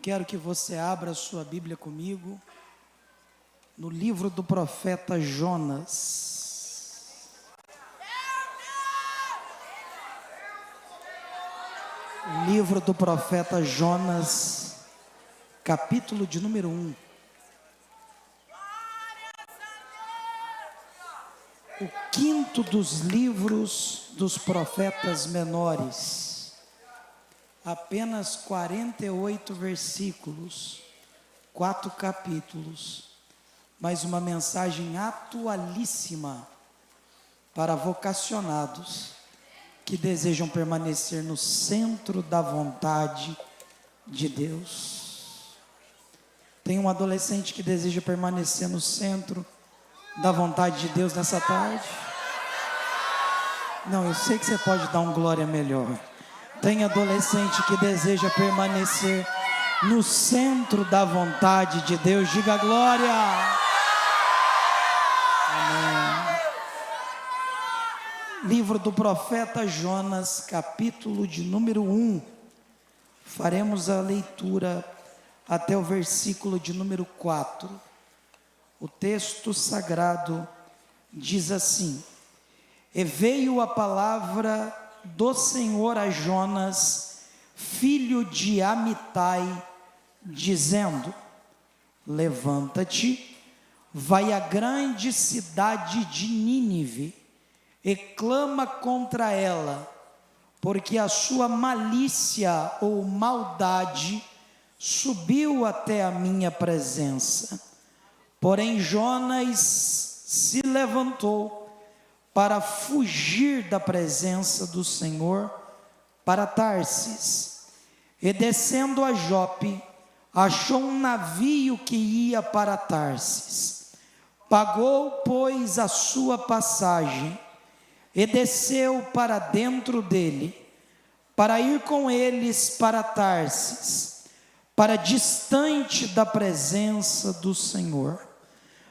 quero que você abra a sua Bíblia comigo no livro do profeta Jonas. Livro do profeta Jonas, capítulo de número 1. O quinto dos livros dos profetas menores. Apenas 48 versículos, 4 capítulos, mas uma mensagem atualíssima para vocacionados que desejam permanecer no centro da vontade de Deus. Tem um adolescente que deseja permanecer no centro da vontade de Deus nessa tarde? Não, eu sei que você pode dar um glória melhor. Tem adolescente que deseja permanecer no centro da vontade de Deus? Diga glória. Amém. Livro do profeta Jonas, capítulo de número 1. Faremos a leitura até o versículo de número 4. O texto sagrado diz assim: E veio a palavra do Senhor a Jonas, filho de Amitai, dizendo: Levanta-te, vai à grande cidade de Nínive, e clama contra ela, porque a sua malícia ou maldade subiu até a minha presença. Porém Jonas se levantou para fugir da presença do Senhor para Tarsis, e descendo a Jope, achou um navio que ia para Tarsis. Pagou, pois, a sua passagem, e desceu para dentro dele, para ir com eles para Tarsis, para distante da presença do Senhor.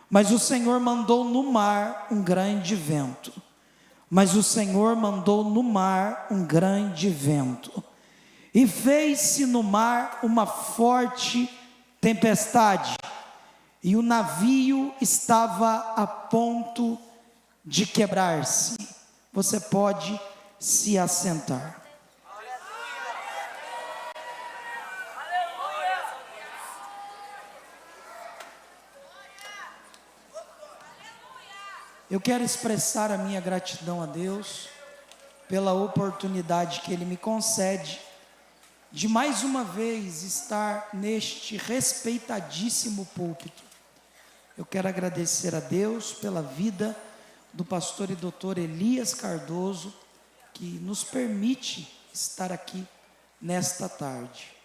Mas o Senhor mandou no mar um grande vento. E fez-se no mar uma forte tempestade, e o navio estava a ponto de quebrar-se. Você pode se assentar. Eu quero expressar a minha gratidão a Deus pela oportunidade que Ele me concede de mais uma vez estar neste respeitadíssimo púlpito. Eu quero agradecer a Deus pela vida do pastor e doutor Elias Cardoso, que nos permite estar aqui nesta tarde.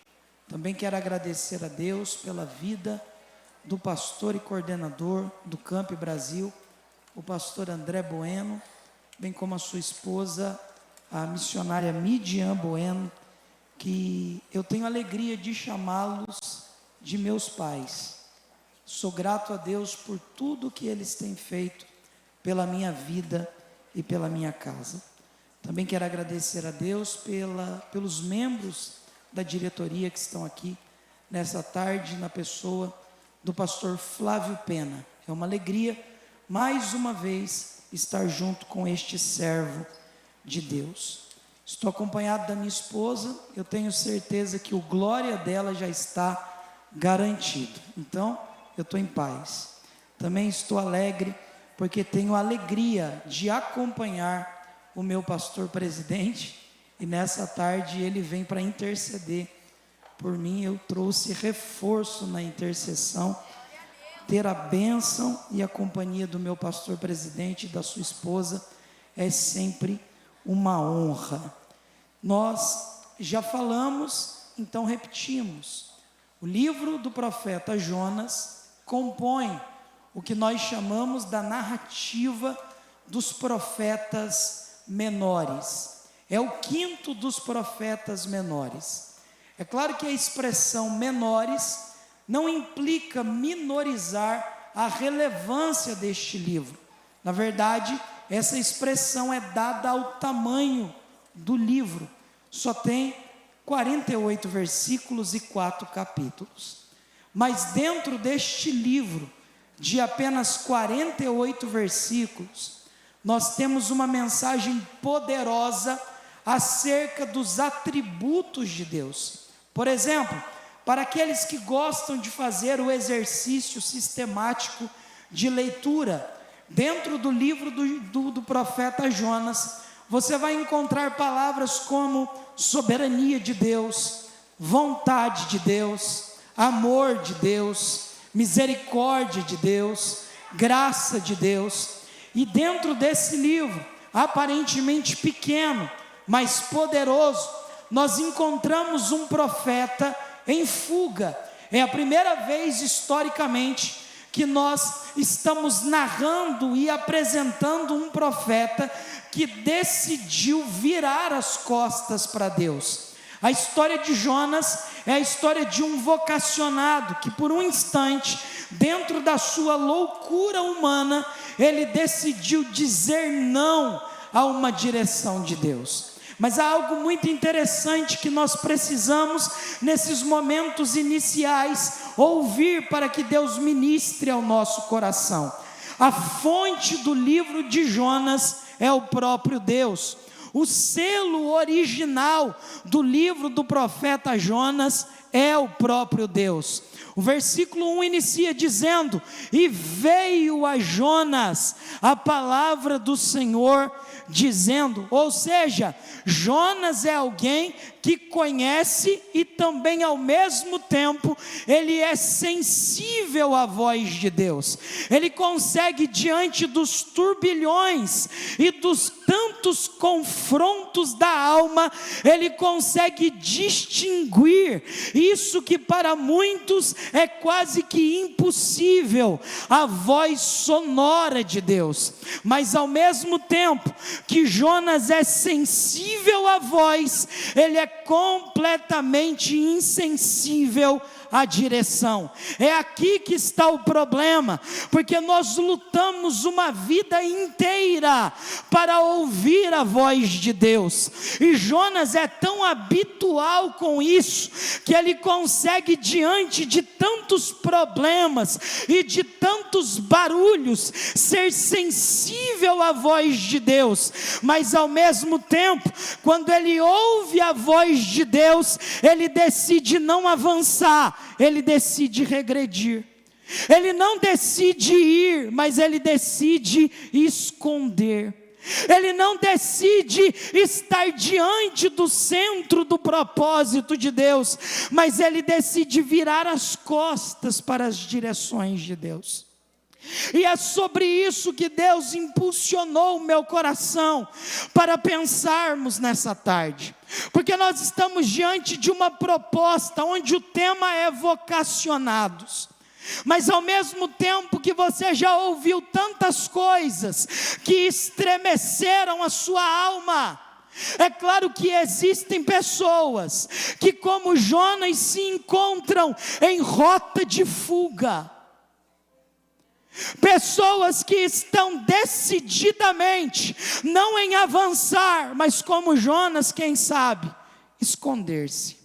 Também quero agradecer a Deus pela vida do pastor e coordenador do Camp Brasil, o pastor André Bueno, bem como a sua esposa, a missionária Midian Bueno, que eu tenho a alegria de chamá-los de meus pais. Sou grato a Deus por tudo que eles têm feito pela minha vida e pela minha casa. Também quero agradecer a Deus pelos membros da diretoria que estão aqui nessa tarde, na pessoa do pastor Flávio Pena. É uma alegria mais uma vez estar junto com este servo de Deus. Estou acompanhado da minha esposa, eu tenho certeza que o glória dela já está garantido. Então, eu estou em paz. Também estou alegre, porque tenho a alegria de acompanhar o meu pastor presidente, e nessa tarde ele vem para interceder por mim. Eu trouxe reforço na intercessão. Ter a bênção e a companhia do meu pastor presidente e da sua esposa é sempre uma honra. Nós já falamos, então repetimos. O livro do profeta Jonas compõe o que nós chamamos da narrativa dos profetas menores. É o quinto dos profetas menores. É claro que a expressão menores não implica minorizar a relevância deste livro. Na verdade, essa expressão é dada ao tamanho do livro. Só tem 48 versículos e 4 capítulos. Mas dentro deste livro, de apenas 48 versículos, nós temos uma mensagem poderosa acerca dos atributos de Deus. Por exemplo, para aqueles que gostam de fazer o exercício sistemático de leitura, dentro do livro do profeta Jonas, você vai encontrar palavras como soberania de Deus, vontade de Deus, amor de Deus, misericórdia de Deus, graça de Deus. E dentro desse livro, aparentemente pequeno, mas poderoso, nós encontramos um profeta em fuga. É a primeira vez historicamente que nós estamos narrando e apresentando um profeta que decidiu virar as costas para Deus. A história de Jonas é a história de um vocacionado que por um instante, dentro da sua loucura humana, ele decidiu dizer não a uma direção de Deus. Mas há algo muito interessante que nós precisamos, nesses momentos iniciais, ouvir para que Deus ministre ao nosso coração. A fonte do livro de Jonas é o próprio Deus. O selo original do livro do profeta Jonas é o próprio Deus. O versículo 1 inicia dizendo: e veio a Jonas a palavra do Senhor, dizendo, ou seja, Jonas é alguém que conhece e também ao mesmo tempo ele é sensível à voz de Deus. Ele consegue, diante dos turbilhões e dos tantos confrontos da alma, ele consegue distinguir isso que para muitos é quase que impossível, a voz sonora de Deus. Mas ao mesmo tempo que Jonas é sensível à voz, ele é completamente insensível à direção. É aqui que está o problema, porque nós lutamos uma vida inteira para ouvir a voz de Deus, e Jonas é tão habitual com isso, que ele consegue, diante de tantos problemas e de tantos barulhos, ser sensível à voz de Deus, mas ao mesmo tempo, quando ele ouve a voz de Deus, ele decide não avançar, ele decide regredir. Ele não decide ir, mas ele decide esconder. Ele não decide estar diante do centro do propósito de Deus, mas ele decide virar as costas para as direções de Deus. E é sobre isso que Deus impulsionou o meu coração para pensarmos nessa tarde, porque nós estamos diante de uma proposta onde o tema é vocacionados. Mas ao mesmo tempo que você já ouviu tantas coisas que estremeceram a sua alma, é claro que existem pessoas que, como Jonas, se encontram em rota de fuga. Pessoas que estão decididamente, não em avançar, mas como Jonas, quem sabe, esconder-se.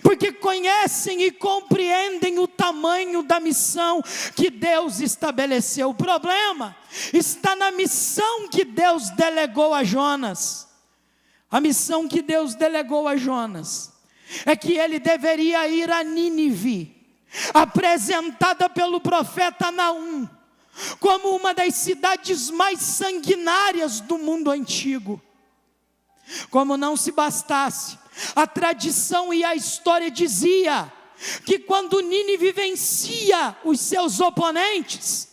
Porque conhecem e compreendem o tamanho da missão que Deus estabeleceu. O problema está na missão que Deus delegou a Jonas. A missão que Deus delegou a Jonas é que ele deveria ir a Nínive, apresentada pelo profeta Naum como uma das cidades mais sanguinárias do mundo antigo. Como não se bastasse, a tradição e a história dizia que quando Nínive vencia os seus oponentes,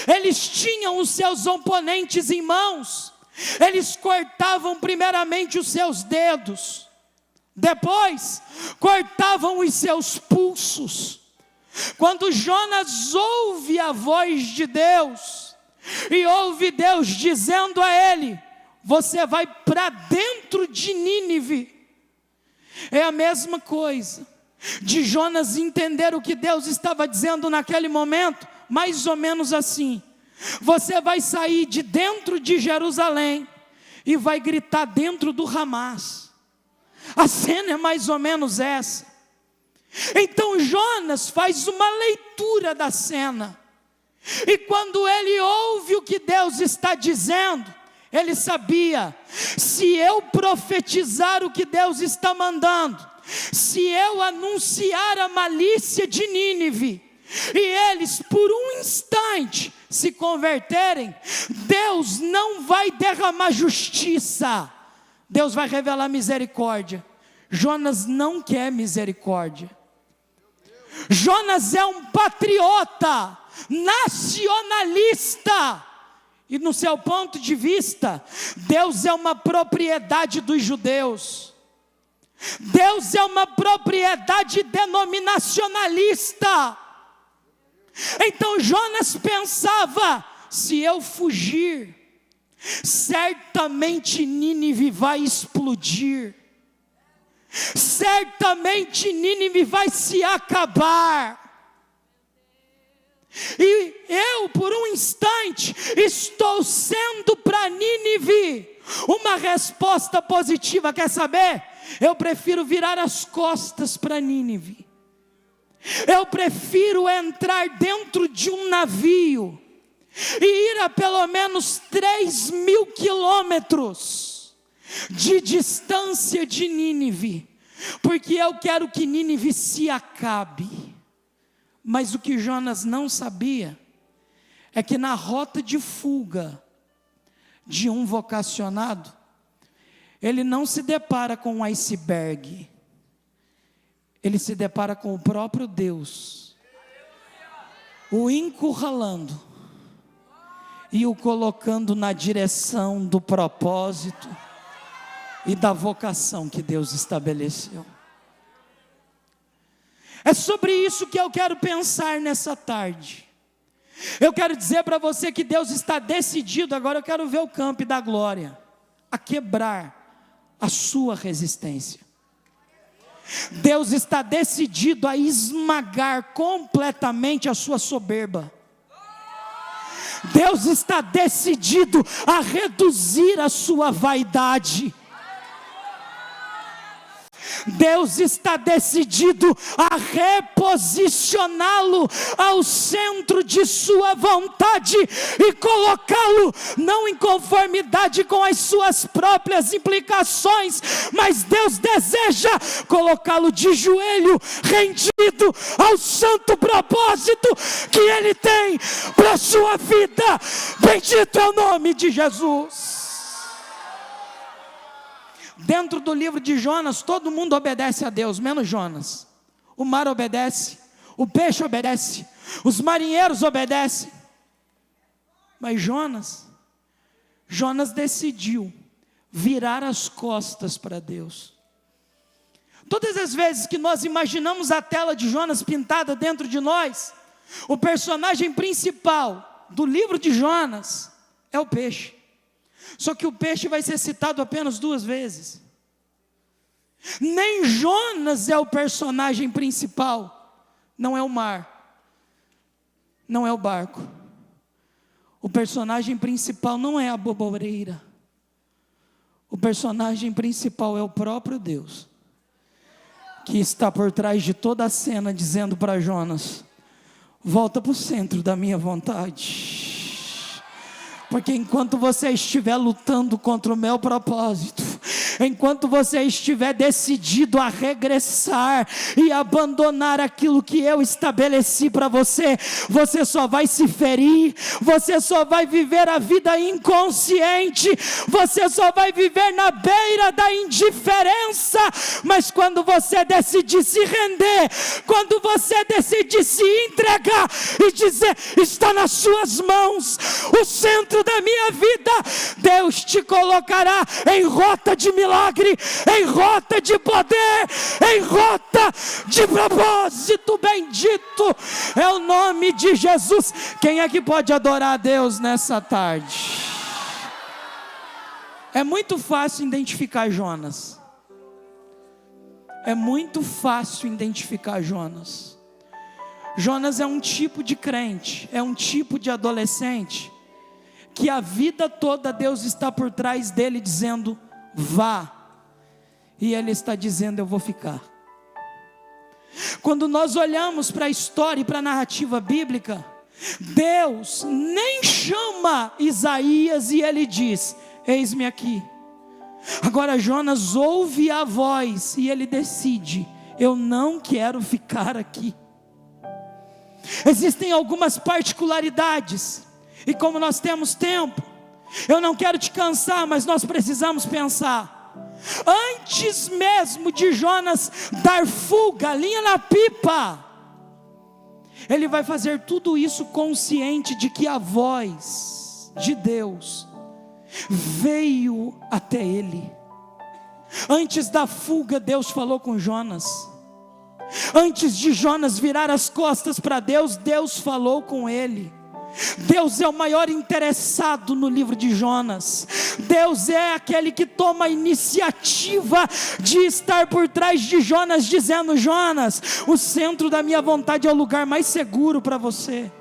eles tinham os seus oponentes em mãos, eles cortavam primeiramente os seus dedos, depois cortavam os seus pulsos. Quando Jonas ouve a voz de Deus, e ouve Deus dizendo a ele: você vai para dentro de Nínive, é a mesma coisa de Jonas entender o que Deus estava dizendo naquele momento, mais ou menos assim: você vai sair de dentro de Jerusalém e vai gritar dentro do Hamas. A cena é mais ou menos essa. Então Jonas faz uma leitura da cena. E quando ele ouve o que Deus está dizendo, ele sabia: se eu profetizar o que Deus está mandando, se eu anunciar a malícia de Nínive, e eles por um instante se converterem, Deus não vai derramar justiça, Deus vai revelar misericórdia. Jonas não quer misericórdia. Jonas é um patriota, nacionalista, e no seu ponto de vista, Deus é uma propriedade dos judeus. Deus é uma propriedade denominacionalista. Então Jonas pensava: se eu fugir, certamente Nínive vai explodir. Certamente Nínive vai se acabar. E eu, por um instante, estou sendo para Nínive uma resposta positiva. Quer saber? Eu prefiro virar as costas para Nínive. Eu prefiro entrar dentro de um navio e ir a pelo menos 3.000 quilômetros de distância de Nínive, porque eu quero que Nínive se acabe. Mas o que Jonas não sabia é que na rota de fuga de um vocacionado, ele não se depara com um iceberg, ele se depara com o próprio Deus, o encurralando e o colocando na direção do propósito e da vocação que Deus estabeleceu. É sobre isso que eu quero pensar nessa tarde. Eu quero dizer para você que Deus está decidido, agora eu quero ver o campo da glória, a quebrar a sua resistência. Deus está decidido a esmagar completamente a sua soberba. Deus está decidido a reduzir a sua vaidade. Deus está decidido a reposicioná-lo ao centro de sua vontade e colocá-lo não em conformidade com as suas próprias implicações, mas Deus deseja colocá-lo de joelho, rendido ao santo propósito que Ele tem para a sua vida. Bendito é o nome de Jesus. Dentro do livro de Jonas, todo mundo obedece a Deus, menos Jonas. O mar obedece, o peixe obedece, os marinheiros obedecem. Mas Jonas decidiu virar as costas para Deus. Todas as vezes que nós imaginamos a tela de Jonas pintada dentro de nós, o personagem principal do livro de Jonas é o peixe. Só que o peixe vai ser citado apenas 2 vezes. Nem Jonas é o personagem principal. Não é o mar, não é o barco. O personagem principal não é a boboreira. O personagem principal é o próprio Deus, que está por trás de toda a cena, dizendo para Jonas: volta para o centro da minha vontade. Porque enquanto você estiver lutando contra o meu propósito, enquanto você estiver decidido a regressar e abandonar aquilo que eu estabeleci para você, você só vai se ferir, você só vai viver a vida inconsciente, você só vai viver na beira da indiferença. Mas quando você decidir se render, quando você decidir se entregar e dizer: está nas suas mãos o centro da minha vida, Deus te colocará em rota de milagre, em rota de poder, em rota de propósito. Bendito é o nome de Jesus. Quem é que pode adorar a Deus nessa tarde? É muito fácil identificar Jonas. É muito fácil identificar Jonas. Jonas é um tipo de crente, é um tipo de adolescente que a vida toda Deus está por trás dele dizendo: vá. e Ele está dizendo: eu vou ficar. Quando nós olhamos para a história e para a narrativa bíblica, Deus nem chama Isaías e Ele diz: eis-me aqui. Agora Jonas ouve a voz e ele decide: eu não quero ficar aqui. Existem algumas particularidades, e como nós temos tempo, eu não quero te cansar, mas nós precisamos pensar. Antes mesmo de Jonas dar fuga, linha na pipa, ele vai fazer tudo isso consciente de que a voz de Deus veio até ele. Antes da fuga, Deus falou com Jonas. Antes de Jonas virar as costas para Deus, Deus falou com ele. Deus é o maior interessado no livro de Jonas. Deus é aquele que toma a iniciativa de estar por trás de Jonas, dizendo: Jonas, o centro da minha vontade é o lugar mais seguro para você.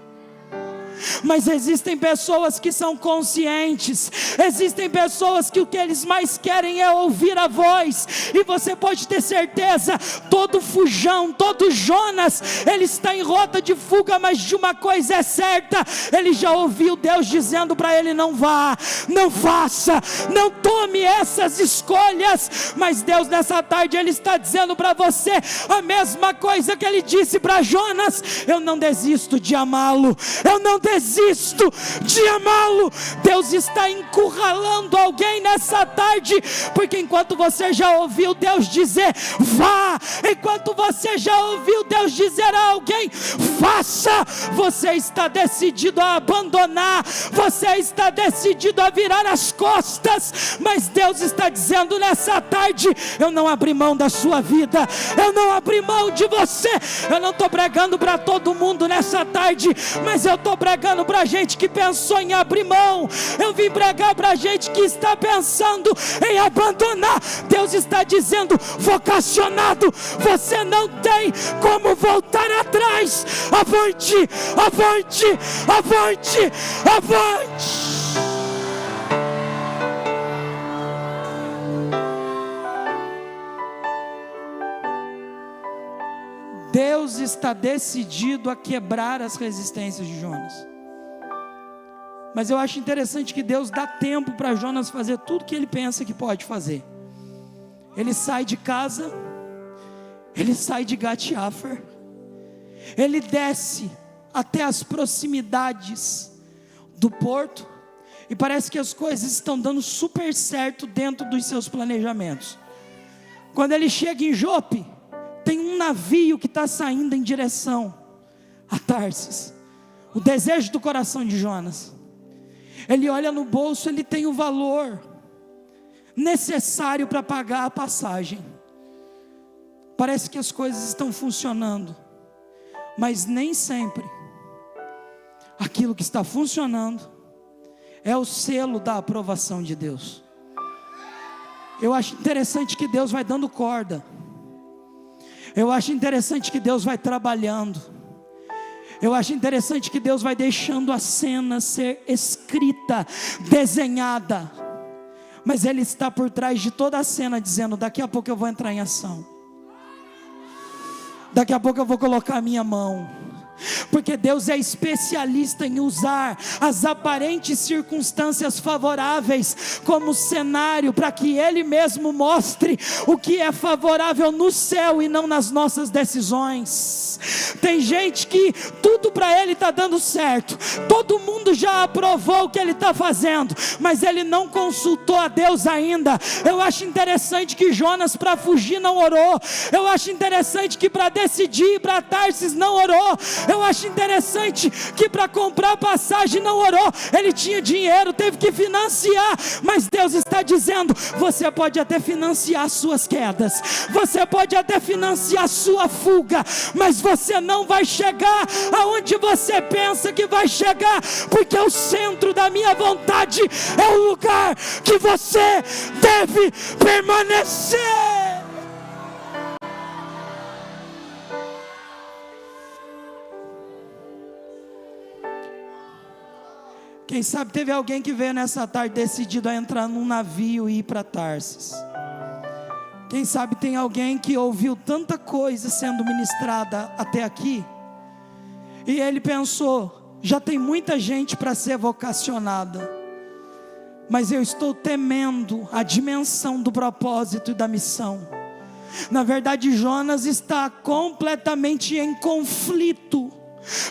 Mas existem pessoas que são conscientes, existem pessoas que o que eles mais querem é ouvir a voz, e você pode ter certeza, todo fujão, todo Jonas, ele está em rota de fuga, mas de uma coisa é certa, ele já ouviu Deus dizendo para ele: não vá, não faça, não tome essas escolhas. Mas Deus nessa tarde, Ele está dizendo para você a mesma coisa que Ele disse para Jonas: eu não desisto de amá-lo, eu não desisto de amá-lo. Deus está encurralando alguém nessa tarde, porque enquanto você já ouviu Deus dizer vá, enquanto você já ouviu Deus dizer a alguém faça, você está decidido a abandonar, você está decidido a virar as costas. Mas Deus está dizendo nessa tarde: eu não abri mão da sua vida, eu não abri mão de você. Eu não estou pregando para todo mundo nessa tarde, mas eu estou pregando para gente que pensou em abrir mão. Eu vim pregar para gente que está pensando em abandonar. Deus está dizendo: vocacionado, você não tem como voltar atrás. Avante, avante, avante, avante. Deus está decidido a quebrar as resistências de Jonas. Mas eu acho interessante que Deus dá tempo para Jonas fazer tudo que ele pensa que pode fazer. Ele sai de casa, ele sai de Gat-Hefer, ele desce até as proximidades do porto, e parece que as coisas estão dando super certo dentro dos seus planejamentos. Quando ele chega em Jope, tem um navio que está saindo em direção a Tarsis. O desejo do coração de Jonas. Ele olha no bolso, ele tem o valor necessário para pagar a passagem. Parece que as coisas estão funcionando, mas nem sempre aquilo que está funcionando é o selo da aprovação de Deus. Eu acho interessante que Deus vai dando corda. Eu acho interessante que Deus vai trabalhando. Eu acho interessante que Deus vai deixando a cena ser escrita, desenhada. Mas Ele está por trás de toda a cena dizendo: daqui a pouco eu vou entrar em ação. Daqui a pouco eu vou colocar a minha mão. Porque Deus é especialista em usar as aparentes circunstâncias favoráveis como cenário para que Ele mesmo mostre o que é favorável no céu e não nas nossas decisões. Tem gente que tudo para ele está dando certo, todo mundo já aprovou o que ele está fazendo, mas ele não consultou a Deus ainda. Eu acho interessante que Jonas, para fugir, não orou. Eu acho interessante que para decidir ir para Tarsis não orou. Eu acho interessante que para comprar passagem não orou. Ele tinha dinheiro, teve que financiar. Mas Deus está dizendo: você pode até financiar suas quedas, você pode até financiar sua fuga, mas você não vai chegar aonde você pensa que vai chegar, porque o centro da minha vontade é o lugar que você deve permanecer. Quem sabe teve alguém que veio nessa tarde decidido a entrar num navio e ir para Tarsis. Quem sabe tem alguém que ouviu tanta coisa sendo ministrada até aqui, e ele pensou: já tem muita gente para ser vocacionada, mas eu estou temendo a dimensão do propósito e da missão. Na verdade, Jonas está completamente em conflito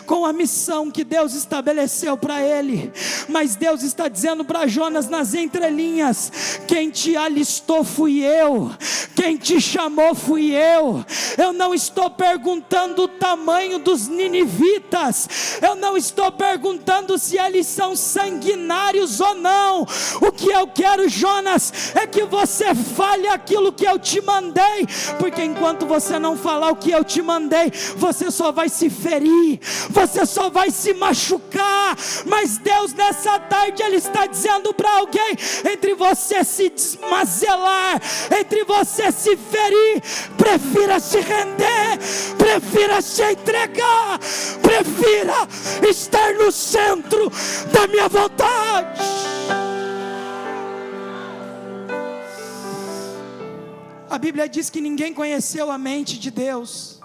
com a missão que Deus estabeleceu para ele, mas Deus está dizendo para Jonas nas entrelinhas: quem te alistou fui eu, quem te chamou fui eu. Eu não estou perguntando o tamanho dos ninivitas, eu não estou perguntando se eles são sanguinários ou não. O que eu quero, Jonas, é que você fale aquilo que eu te mandei, porque enquanto você não falar o que eu te mandei, você só vai se ferir, você só vai se machucar. Mas Deus nessa tarde Ele está dizendo para alguém: entre você se desmazelar, entre você se ferir, prefira se render, prefira se entregar, prefira estar no centro da minha vontade. A Bíblia diz que ninguém conheceu a mente de Deus.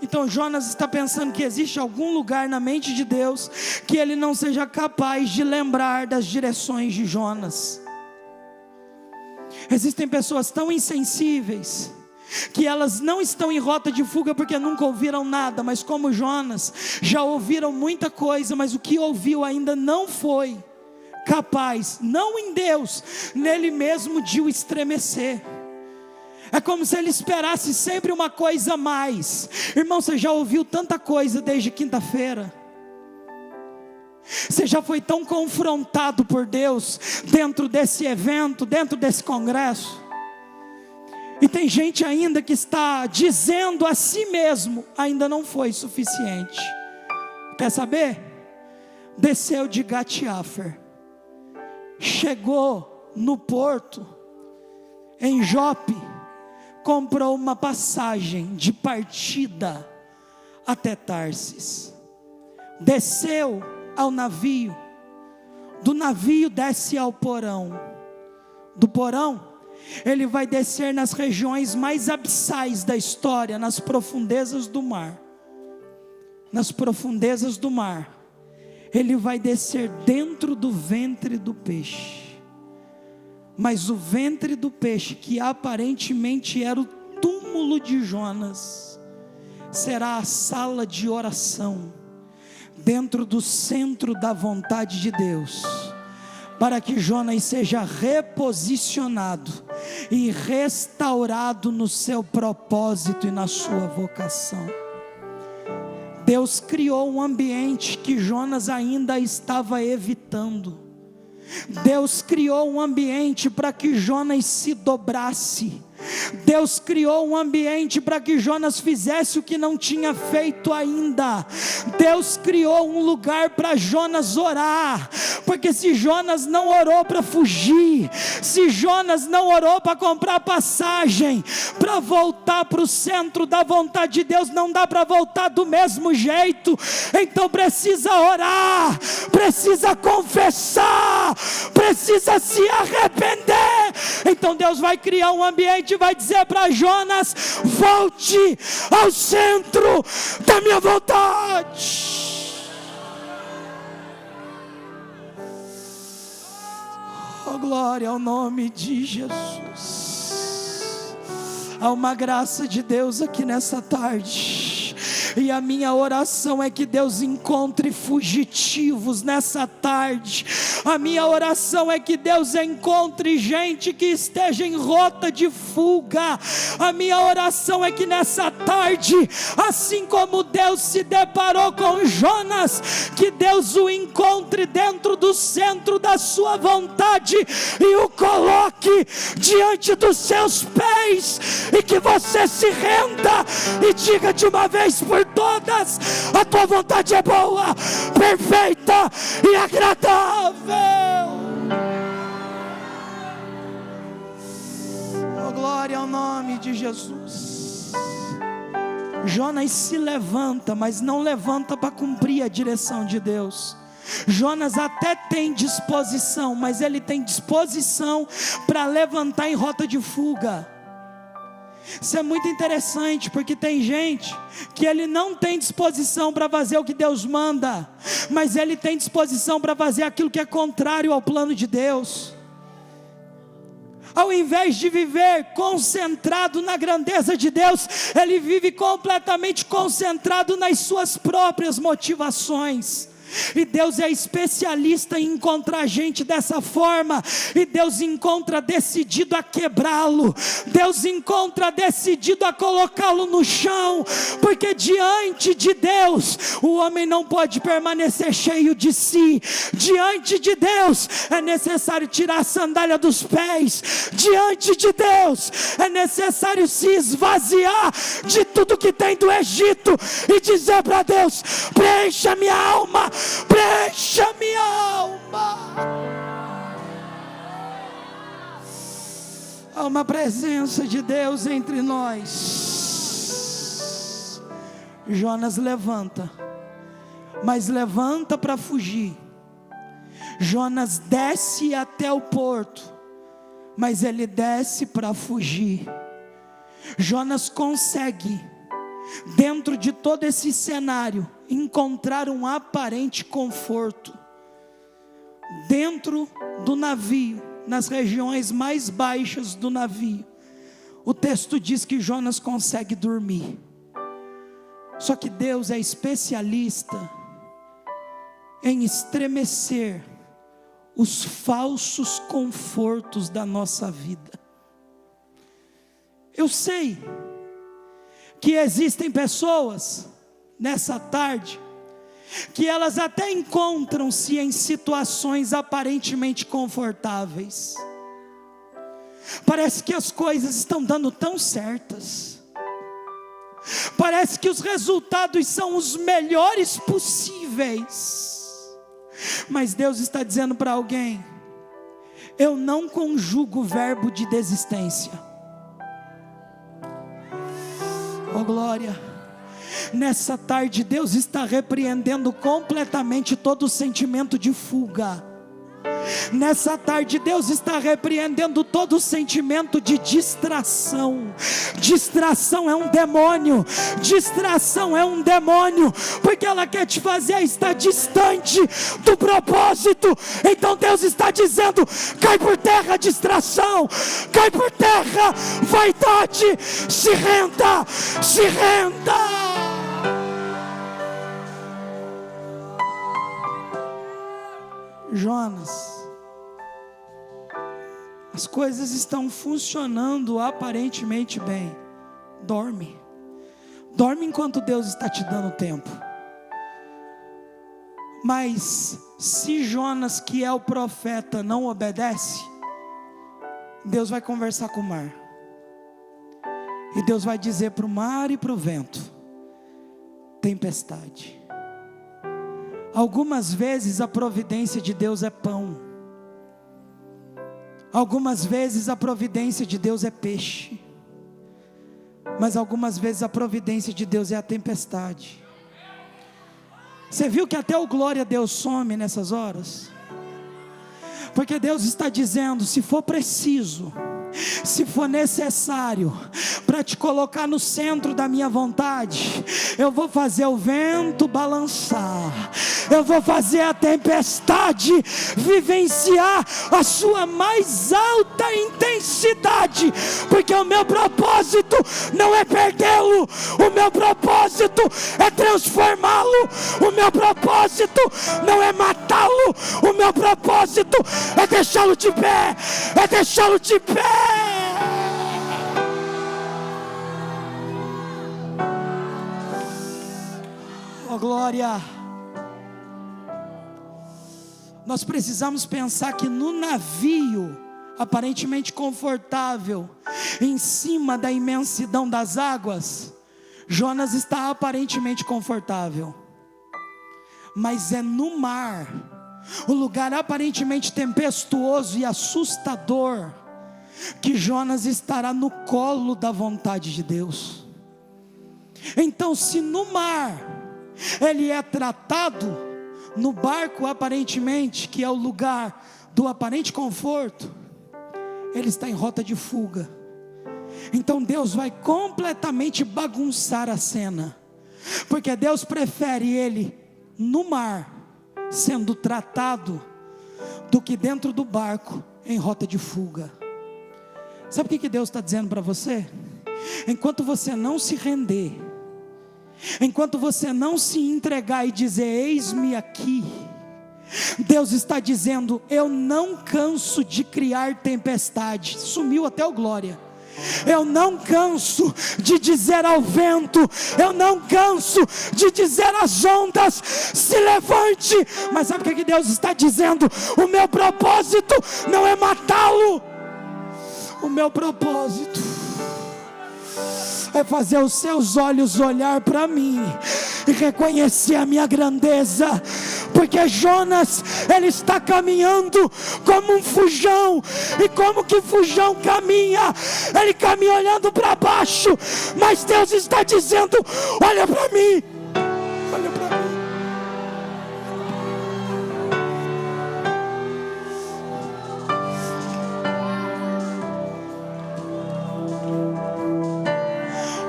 Então Jonas está pensando que existe algum lugar na mente de Deus que ele não seja capaz de lembrar das direções de Jonas. Existem pessoas tão insensíveis que elas não estão em rota de fuga porque nunca ouviram nada, mas como Jonas, já ouviram muita coisa, mas o que ouviu ainda não foi capaz, não em Deus, nele mesmo, de o estremecer. É como se ele esperasse sempre uma coisa a mais. Irmão, você já ouviu tanta coisa desde quinta-feira? Você já foi tão confrontado por Deus dentro desse evento, dentro desse congresso? E tem gente ainda que está dizendo a si mesmo: ainda não foi suficiente. Quer saber? Desceu de Gatiáfer, chegou no porto, em Jope, comprou uma passagem de partida até Tarsis, desceu ao navio, do navio desce ao porão, do porão ele vai descer nas regiões mais abissais da história, nas profundezas do mar. Nas profundezas do mar ele vai descer dentro do ventre do peixe. Mas o ventre do peixe, que aparentemente era o túmulo de Jonas, será a sala de oração, dentro do centro da vontade de Deus, para que Jonas seja reposicionado e restaurado no seu propósito e na sua vocação. Deus criou um ambiente que Jonas ainda estava evitando. Deus criou um ambiente para que Jonas se dobrasse. Deus criou um ambiente para que Jonas fizesse o que não tinha feito ainda. Deus criou um lugar para Jonas orar, porque se Jonas não orou para fugir, se Jonas não orou para comprar passagem, para voltar para o centro da vontade de Deus, não dá para voltar do mesmo jeito. Então precisa orar, precisa confessar, precisa se arrepender. Então Deus vai criar um ambiente, vai dizer para Jonas: volte ao centro da minha vontade. Oh, glória ao nome de Jesus. Há uma graça de Deus aqui nessa tarde. E a minha oração é que Deus encontre fugitivos nessa tarde. A minha oração é que Deus encontre gente que esteja em rota de fuga. A minha oração é que nessa tarde, assim como Deus se deparou com Jonas, que Deus o encontre dentro do centro da sua vontade e o coloque diante dos seus pés, e que você se renda e diga de uma vez por todas: a tua vontade é boa, perfeita e agradável. Oh, glória ao nome de Jesus. Jonas se levanta, mas não levanta para cumprir a direção de Deus. Jonas até tem disposição, mas ele tem disposição para levantar em rota de fuga. Isso é muito interessante, porque tem gente que ele não tem disposição para fazer o que Deus manda, mas ele tem disposição para fazer aquilo que é contrário ao plano de Deus. Ao invés de viver concentrado na grandeza de Deus, ele vive completamente concentrado nas suas próprias motivações. E Deus é especialista em encontrar gente dessa forma, e Deus encontra decidido a quebrá-lo, Deus encontra decidido a colocá-lo no chão, porque diante de Deus, o homem não pode permanecer cheio de si. Diante de Deus, é necessário tirar a sandália dos pés. Diante de Deus, é necessário se esvaziar de tudo que tem do Egito, e dizer para Deus: preencha minha alma, preencha minha alma. Há uma presença de Deus entre nós. Jonas levanta, mas levanta para fugir. Jonas desce até o porto, mas ele desce para fugir. Jonas consegue, dentro de todo esse cenário, encontrar um aparente conforto. Dentro do navio, nas regiões mais baixas do navio, o texto diz que Jonas consegue dormir. Só que Deus é especialista em estremecer os falsos confortos da nossa vida. Eu sei que existem pessoas nessa tarde que elas até encontram-se em situações aparentemente confortáveis. Parece que as coisas estão dando tão certas, parece que os resultados são os melhores possíveis, mas Deus está dizendo para alguém: eu não conjugo o verbo de desistência. Oh glória! Nessa tarde Deus está repreendendo completamente todo o sentimento de fuga. Nessa tarde Deus está repreendendo todo o sentimento de distração. Distração é um demônio. Distração é um demônio, porque ela quer te fazer estar distante do propósito. Então Deus está dizendo: cai por terra a distração, cai por terra vaidade, se renda, se renda. Jonas, as coisas estão funcionando aparentemente bem. Dorme. Dorme enquanto Deus está te dando tempo. Mas se Jonas, que é o profeta, não obedece, Deus vai conversar com o mar. E Deus vai dizer para o mar e para o vento: tempestade. Algumas vezes a providência de Deus é pão. Algumas vezes a providência de Deus é peixe. Mas algumas vezes a providência de Deus é a tempestade. Você viu que até o glória a Deus some nessas horas? Porque Deus está dizendo: se for preciso, se for necessário, para te colocar no centro da minha vontade, eu vou fazer o vento balançar, eu vou fazer a tempestade vivenciar a sua mais alta intensidade, porque o meu propósito não é perdê-lo, o meu propósito é transformá-lo, o meu propósito não é matá-lo, o meu propósito é deixá-lo de pé, é deixá-lo de pé. Oh glória! Nós precisamos pensar que no navio aparentemente confortável, em cima da imensidão das águas, Jonas está aparentemente confortável, mas é no mar, o lugar aparentemente tempestuoso e assustador, que Jonas estará no colo da vontade de Deus. Então, se no mar ele é tratado, no barco aparentemente, que é o lugar do aparente conforto, ele está em rota de fuga. Então Deus vai completamente bagunçar a cena, porque Deus prefere ele no mar, sendo tratado, do que dentro do barco, em rota de fuga. Sabe o que Deus está dizendo para você? Enquanto você não se render, enquanto você não se entregar e dizer, eis-me aqui, Deus está dizendo, eu não canso de criar tempestade. Sumiu até o glória. Eu não canso de dizer ao vento, eu não canso de dizer às ondas, se levante. Mas sabe o que Deus está dizendo? O meu propósito não é matá-lo. O meu propósito é fazer os seus olhos olhar para mim e reconhecer a minha grandeza. Porque Jonas, ele está caminhando como um fujão. E como que fujão caminha? Ele caminha olhando para baixo. Mas Deus está dizendo, olha para mim. Olha para mim.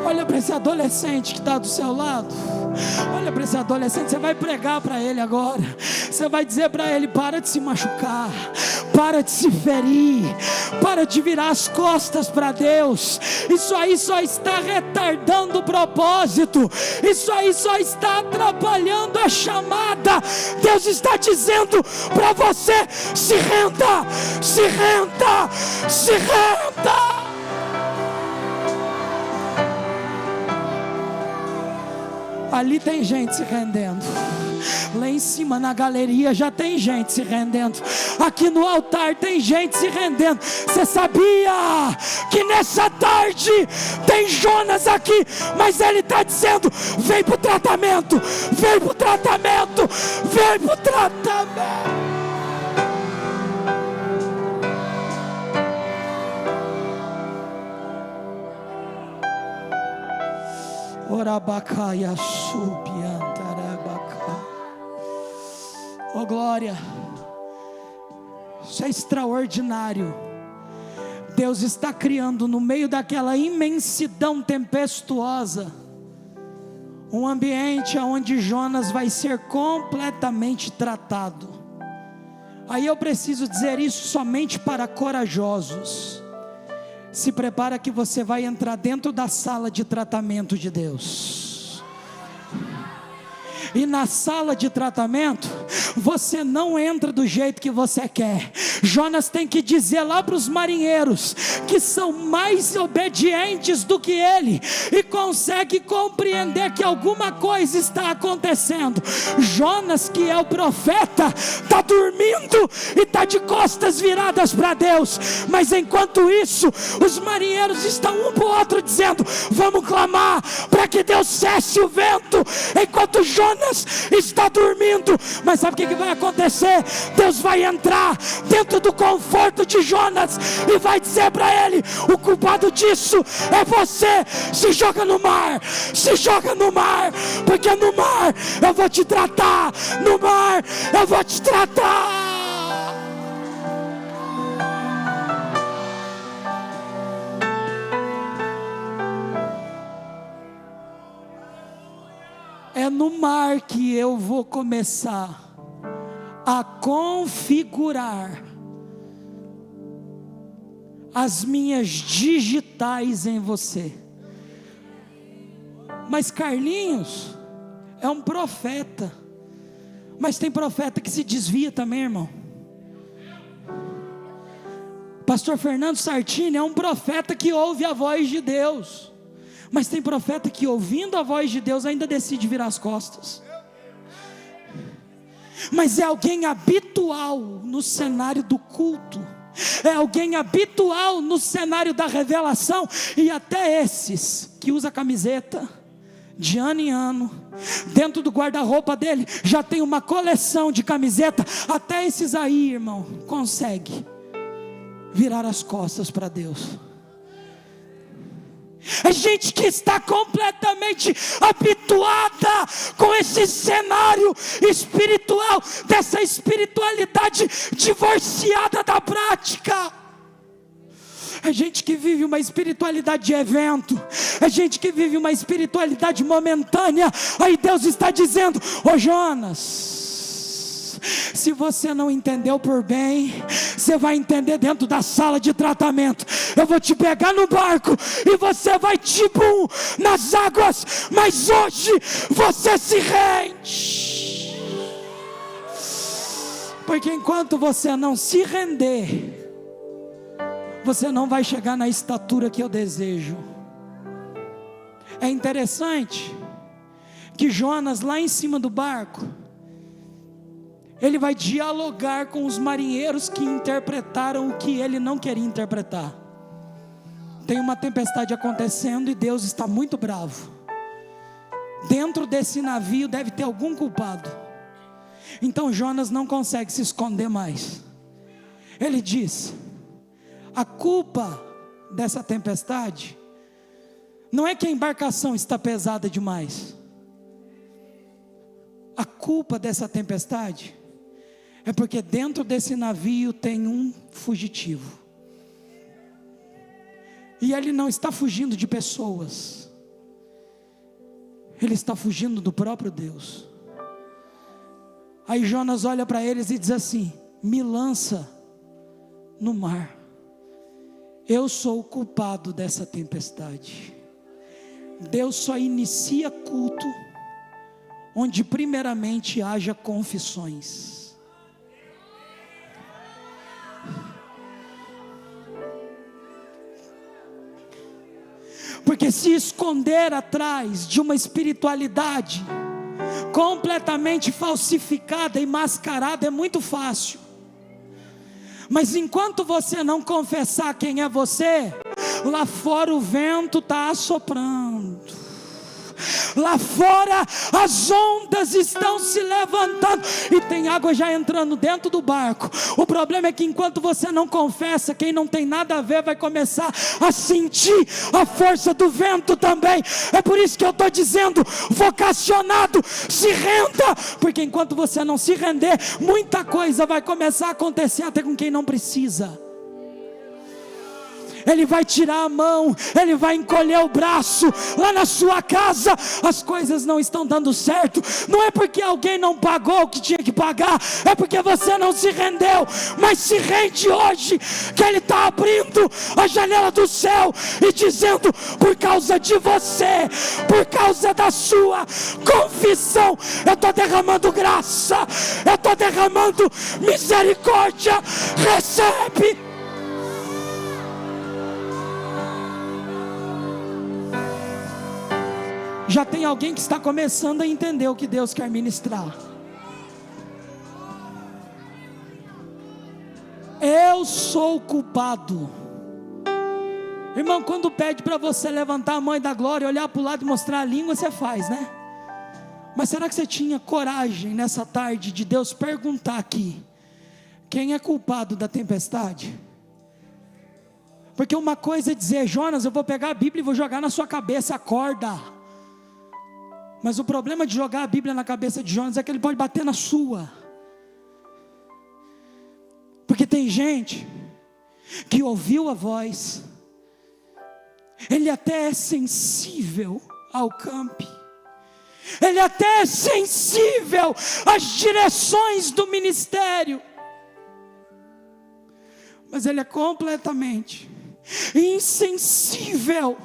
Olha para esse adolescente que está do seu lado. Olha para esse adolescente. Você vai pregar para ele agora. Você vai dizer para ele, para de se machucar, para de se ferir, para de virar as costas para Deus. Isso aí só está retardando o propósito. Isso aí só está atrapalhando a chamada. Deus está dizendo para você, se renda, se renda, se renda. Ali tem gente se rendendo. Lá em cima na galeria já tem gente se rendendo. Aqui no altar tem gente se rendendo. Você sabia que nessa tarde tem Jonas aqui? Mas ele está dizendo, vem para o tratamento, vem para o tratamento, vem para o tratamento. Orabacaia subiantarabaca. Oh glória, isso é extraordinário. Deus está criando no meio daquela imensidão tempestuosa um ambiente onde Jonas vai ser completamente tratado. Aí eu preciso dizer isso somente para corajosos. Se prepara que você vai entrar dentro da sala de tratamento de Deus. E na sala de tratamento, você não entra do jeito que você quer. Jonas tem que dizer lá para os marinheiros, que são mais obedientes do que ele, e consegue compreender que alguma coisa está acontecendo. Jonas, que é o profeta, está dormindo e está de costas viradas para Deus. Mas enquanto isso, os marinheiros estão um para o outro dizendo, vamos clamar para que Deus cesse o vento, enquanto Jonas está dormindo. Mas sabe o que vai acontecer? Deus vai entrar dentro do conforto de Jonas e vai dizer para ele, o culpado disso é você. Se joga no mar, se joga no mar, porque no mar eu vou te tratar, no mar eu vou te tratar. É no mar que eu vou começar a configurar as minhas digitais em você. Mas Carlinhos é um profeta. Mas tem profeta que se desvia também, irmão. Pastor Fernando Sartini é um profeta que ouve a voz de Deus. Mas tem profeta que, ouvindo a voz de Deus, ainda decide virar as costas. Mas é alguém habitual no cenário do culto, é alguém habitual no cenário da revelação. E até esses que usa camiseta de ano em ano, dentro do guarda-roupa dele já tem uma coleção de camiseta. Até esses aí, irmão, consegue virar as costas para Deus. É gente que está completamente habituada com esse cenário espiritual, dessa espiritualidade divorciada da prática. É gente que vive uma espiritualidade de evento, é gente que vive uma espiritualidade momentânea. Aí Deus está dizendo: ô Jonas, se você não entendeu por bem, você vai entender dentro da sala de tratamento. Eu vou te pegar no barco e você vai tipo nas águas, mas hoje você se rende. Porque enquanto você não se render, você não vai chegar na estatura que eu desejo. É interessante que Jonas, lá em cima do barco, ele vai dialogar com os marinheiros que interpretaram o que ele não queria interpretar. Tem uma tempestade acontecendo e Deus está muito bravo. Dentro desse navio deve ter algum culpado. Então Jonas não consegue se esconder mais. Ele diz: a culpa dessa tempestade não é que a embarcação está pesada demais. A culpa dessa tempestade é porque dentro desse navio tem um fugitivo. E ele não está fugindo de pessoas, ele está fugindo do próprio Deus. Aí Jonas olha para eles e diz assim: me lança no mar. Eu sou o culpado dessa tempestade. Deus só inicia culto onde primeiramente haja confissões. Porque se esconder atrás de uma espiritualidade completamente falsificada e mascarada é muito fácil. Mas enquanto você não confessar quem é você, lá fora o vento está assoprando, lá fora as ondas estão se levantando e tem água já entrando dentro do barco. O problema é que enquanto você não confessa, quem não tem nada a ver vai começar a sentir a força do vento também. É por isso que eu estou dizendo: vocacionado, se renda, porque enquanto você não se render, muita coisa vai começar a acontecer até com quem não precisa. Ele vai tirar a mão, ele vai encolher o braço. Lá na sua casa as coisas não estão dando certo. Não é porque alguém não pagou o que tinha que pagar, é porque você não se rendeu. Mas se rende hoje, que ele está abrindo a janela do céu e dizendo: por causa de você, por causa da sua confissão, eu estou derramando graça, eu estou derramando misericórdia. Recebe. Já tem alguém que está começando a entender o que Deus quer ministrar. Eu sou o culpado. Irmão, quando pede para você levantar a mão e dar glória, olhar para o lado e mostrar a língua, você faz, né? Mas será que você tinha coragem nessa tarde de Deus perguntar aqui: quem é culpado da tempestade? Porque uma coisa é dizer: Jonas, eu vou pegar a Bíblia e vou jogar na sua cabeça, acorda. Mas o problema de jogar a Bíblia na cabeça de Jonas é que ele pode bater na sua. Porque tem gente que ouviu a voz, ele até é sensível ao campo, ele até é sensível às direções do ministério, mas ele é completamente insensível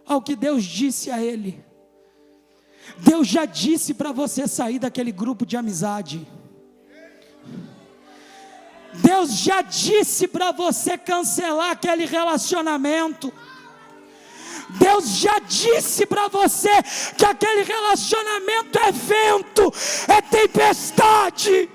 ao que Deus disse a ele. Deus já disse para você sair daquele grupo de amizade. Deus já disse para você cancelar aquele relacionamento. Deus já disse para você que aquele relacionamento é vento, é tempestade.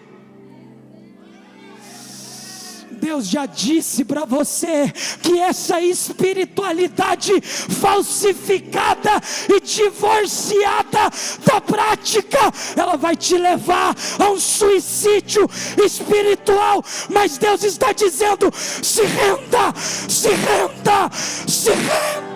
Deus já disse para você que essa espiritualidade falsificada e divorciada da prática, ela vai te levar a um suicídio espiritual. Mas Deus está dizendo: se renda, se renda, se renda.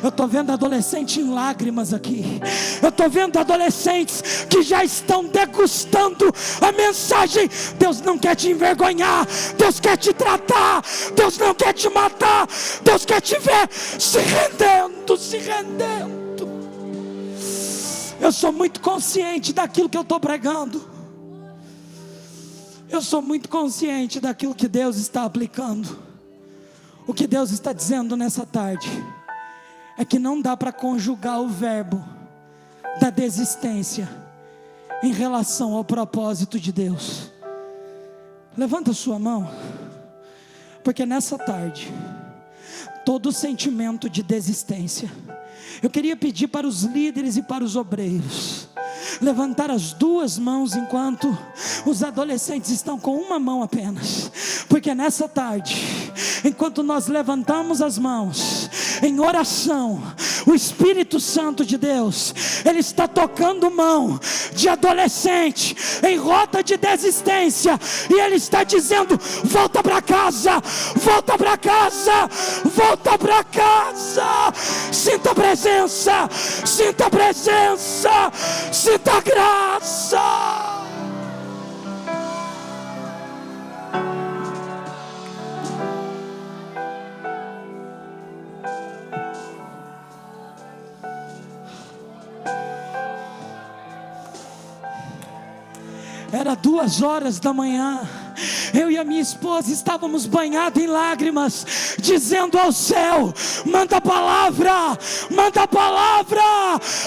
Eu estou vendo adolescente em lágrimas aqui. Eu estou vendo adolescentes que já estão degustando a mensagem. Deus não quer te envergonhar, Deus quer te tratar, Deus não quer te matar, Deus quer te ver se rendendo, se rendendo. Eu sou muito consciente daquilo que eu estou pregando. Eu sou muito consciente daquilo que Deus está aplicando. O que Deus está dizendo nessa tarde é que não dá para conjugar o verbo da desistência em relação ao propósito de Deus. Levanta a sua mão, porque nessa tarde, todo sentimento de desistência, eu queria pedir para os líderes e para os obreiros levantar as duas mãos, enquanto os adolescentes estão com uma mão apenas, porque nessa tarde, enquanto nós levantamos as mãos em oração, o Espírito Santo de Deus, Ele está tocando mão de adolescente em rota de desistência, e Ele está dizendo: volta para casa, volta para casa, volta para casa. Sinta a presença, sinta a presença, sinta a graça. Era 2h da manhã. Eu e a minha esposa estávamos banhados em lágrimas, dizendo ao céu: manda a palavra, manda a palavra.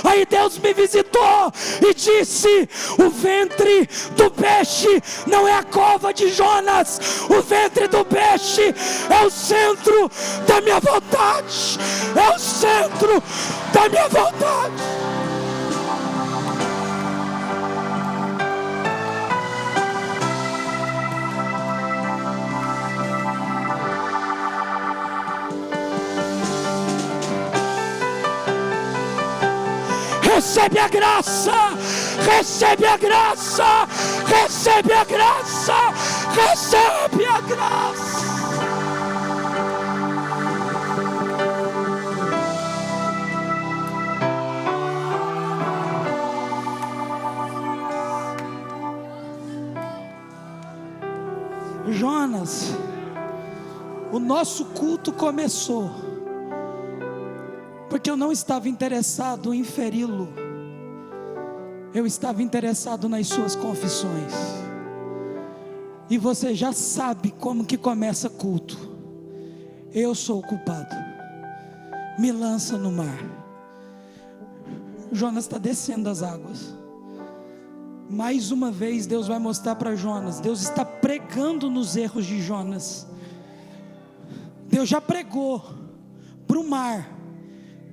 Aí Deus me visitou e disse: o ventre do peixe não é a cova de Jonas, o ventre do peixe é o centro da minha vontade, é o centro da minha vontade. Recebe a graça, recebe a graça, recebe a graça, recebe a graça. Jonas, o nosso culto começou porque eu não estava interessado em feri-lo, eu estava interessado nas suas confissões. E você já sabe como que começa culto: eu sou o culpado, me lança no mar. Jonas está descendo as águas. Mais uma vez Deus vai mostrar para Jonas, Deus está pregando nos erros de Jonas. Deus já pregou para o mar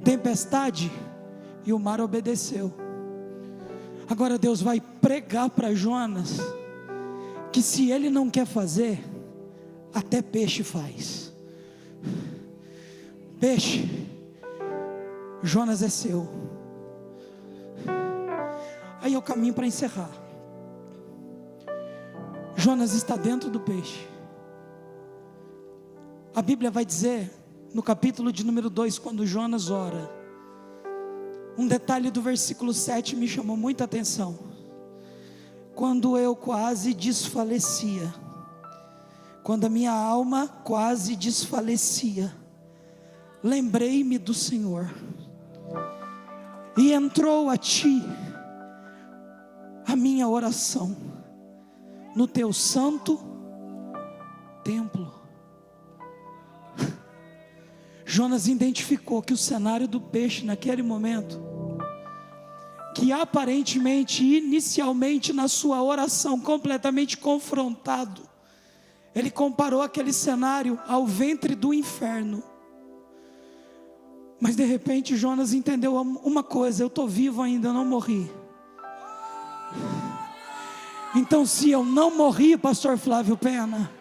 tempestade e o mar obedeceu. Agora Deus vai pregar para Jonas que se ele não quer fazer, até peixe faz. Peixe, Jonas é seu. Aí eu caminho para encerrar. Jonas está dentro do peixe. A Bíblia vai dizer, no capítulo de número 2, quando Jonas ora, um detalhe do versículo 7 me chamou muita atenção. Quando eu quase desfalecia, quando a minha alma quase desfalecia, lembrei-me do Senhor, e entrou a ti a minha oração no teu santo templo. Jonas identificou que o cenário do peixe naquele momento, que aparentemente, inicialmente na sua oração completamente confrontado, ele comparou aquele cenário ao ventre do inferno. Mas de repente Jonas entendeu uma coisa: eu estou vivo ainda, eu não morri. Então se eu não morri, pastor Flávio Pena,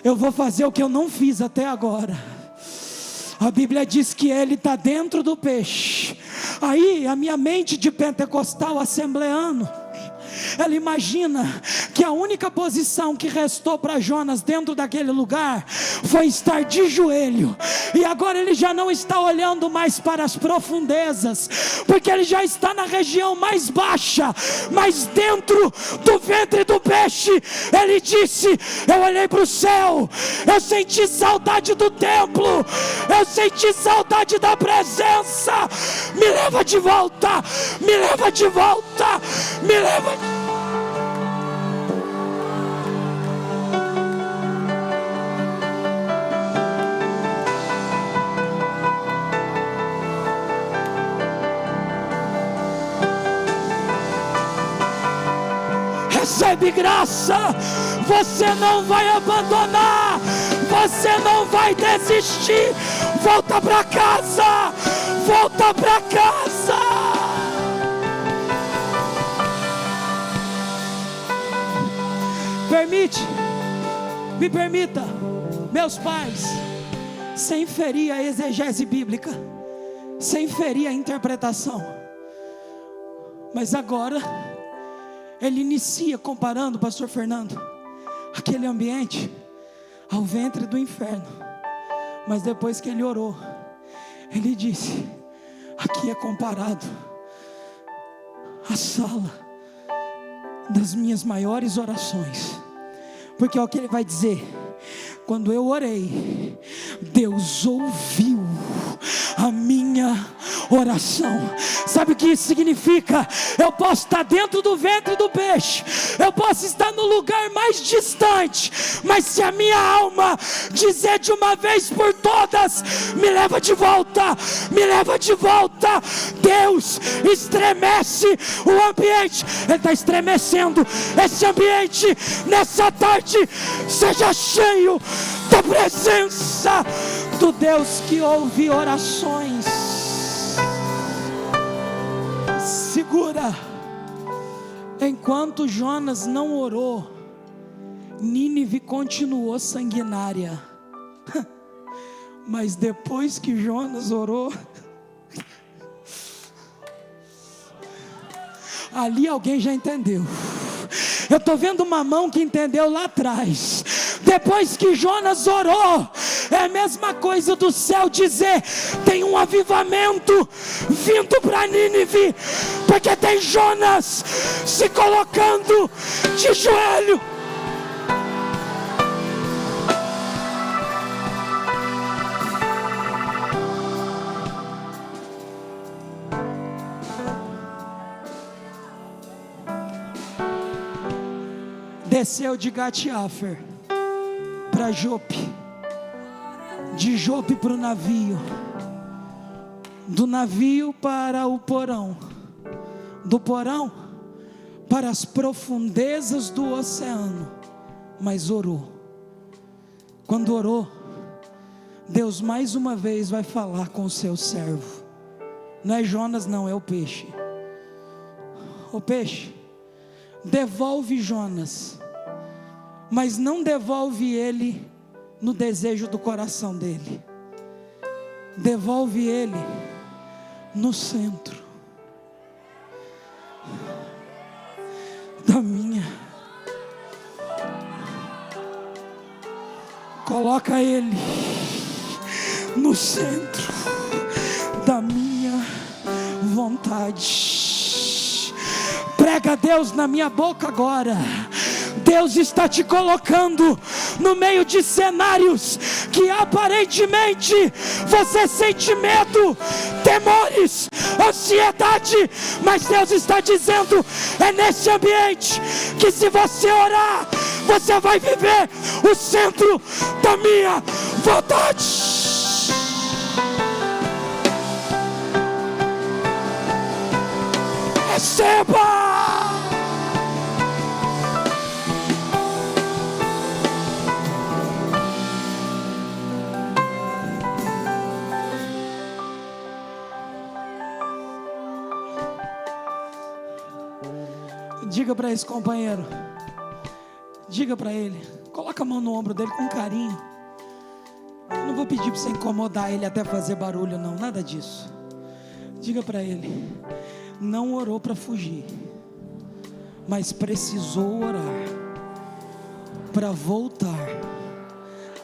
eu vou fazer o que eu não fiz até agora. A Bíblia diz que ele está dentro do peixe. Aí a minha mente de pentecostal assembleano, ela imagina que a única posição que restou para Jonas dentro daquele lugar foi estar de joelho, e agora ele já não está olhando mais para as profundezas, porque ele já está na região mais baixa, mas dentro do ventre do peixe, ele disse: eu olhei para o céu, eu senti saudade do templo, eu senti saudade da presença. Me leva de volta, me leva de volta, me leva. Recebe graça, você não vai abandonar, você não vai desistir. Volta para casa, volta para casa. Me permita, meus pais, sem ferir a exegese bíblica, sem ferir a interpretação, mas agora ele inicia comparando, pastor Fernando, aquele ambiente ao ventre do inferno. Mas depois que ele orou, ele disse: aqui é comparado à sala das minhas maiores orações. Porque é o que ele vai dizer: quando eu orei, Deus ouviu a minha oração. Sabe o que isso significa? Eu posso estar dentro do ventre do peixe, eu posso estar no lugar mais distante, mas se a minha alma dizer de uma vez por todas: me leva de volta, me leva de volta, Deus estremece o ambiente. Ele está estremecendo esse ambiente nessa tarde. Seja cheio da presença do Deus que ouve orações. Segura. Enquanto Jonas não orou, Nínive continuou sanguinária. Mas depois que Jonas orou, ali alguém já entendeu. Eu estou vendo uma mão que entendeu lá atrás. Depois que Jonas orou, é a mesma coisa do céu dizer: tem um avivamento vindo para Nínive, porque tem Jonas se colocando de joelho. Desceu de Gate-Afer para Jope, de Jope para o navio, do navio para o porão, do porão para as profundezas do oceano. Mas orou. Quando orou, Deus mais uma vez vai falar com o seu servo. Não é Jonas não, é o peixe. O peixe, devolve Jonas, mas não devolve ele no desejo do coração dele. Devolve ele no centro da minha. Coloca ele no centro da minha vontade. Prega Deus na minha boca agora. Deus está te colocando no meio de cenários que aparentemente você sente medo, temores, ansiedade, mas Deus está dizendo: é nesse ambiente que, se você orar, você vai viver o centro da minha vontade. Receba! Diga para esse companheiro, diga para ele, coloca a mão no ombro dele com carinho. Eu não vou pedir para você incomodar ele até fazer barulho não, nada disso. Diga para ele: não orou para fugir, mas precisou orar para voltar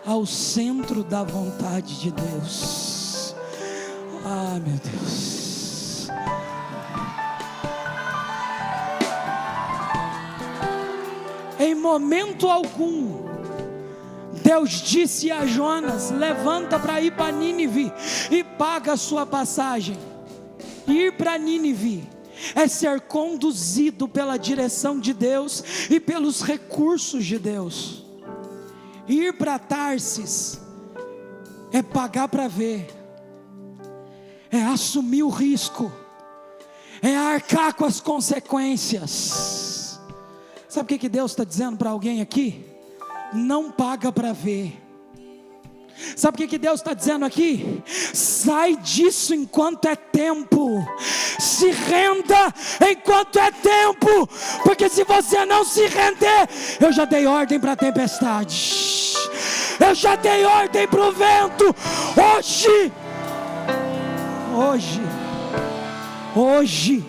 ao centro da vontade de Deus. Ah, meu Deus. Em momento algum, Deus disse a Jonas: levanta para ir para Nínive e paga a sua passagem. Ir para Nínive é ser conduzido pela direção de Deus e pelos recursos de Deus. Ir para Tarsis é pagar para ver, é assumir o risco, é arcar com as consequências. Sabe o que Deus está dizendo para alguém aqui? Não paga para ver. Sabe o que Deus está dizendo aqui? Sai disso enquanto é tempo. Se renda enquanto é tempo. Porque se você não se render, eu já dei ordem para a tempestade, eu já dei ordem para o vento. Hoje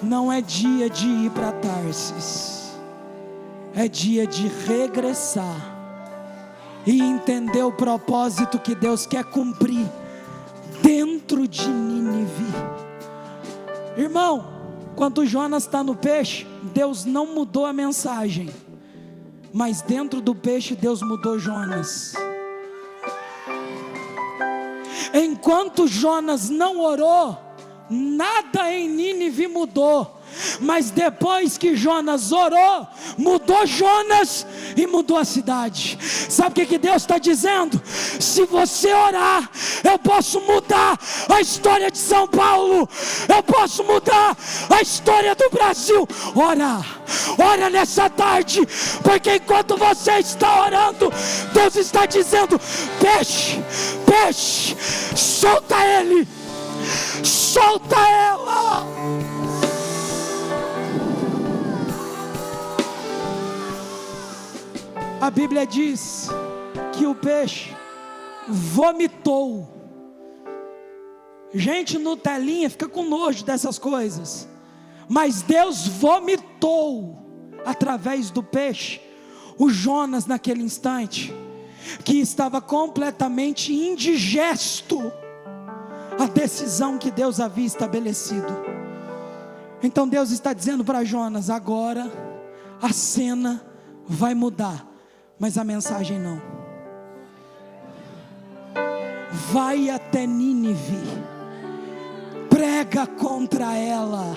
não é dia de ir para Tarsis. É dia de regressar e entender o propósito que Deus quer cumprir dentro de Nínive. Irmão, quando Jonas está no peixe, Deus não mudou a mensagem, mas dentro do peixe Deus mudou Jonas. Enquanto Jonas não orou, nada em Nínive mudou. Mas depois que Jonas orou, mudou Jonas e mudou a cidade. Sabe o que Deus está dizendo? Se você orar, eu posso mudar a história de São Paulo, eu posso mudar a história do Brasil. Ora nessa tarde, porque enquanto você está orando, Deus está dizendo: peixe, solta ele, solta ela. A Bíblia diz que o peixe vomitou. Gente, Nutelinha fica com nojo dessas coisas, mas Deus vomitou através do peixe o Jonas naquele instante, que estava completamente indigesto a decisão que Deus havia estabelecido. Então Deus está dizendo para Jonas: agora a cena vai mudar, mas a mensagem não. Vai até Nínive, prega contra ela,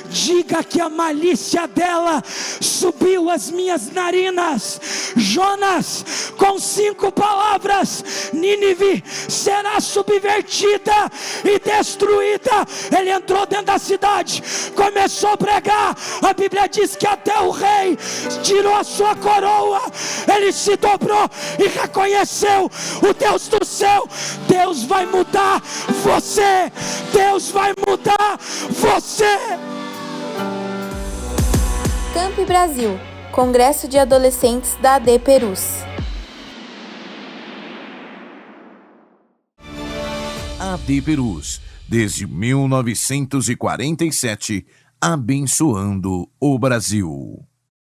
diga que a malícia dela subiu às minhas narinas. Jonas, com 5 palavras, Nínive será subvertida e destruída. Ele entrou dentro da cidade, começou a pregar. A Bíblia diz que até o rei tirou a sua coroa, ele se dobrou e reconheceu o Deus do céu. Deus vai mudar você, Deus vai mudar você. Campi Brasil, Congresso de Adolescentes da AD Perus. AD Perus, desde 1947, abençoando o Brasil.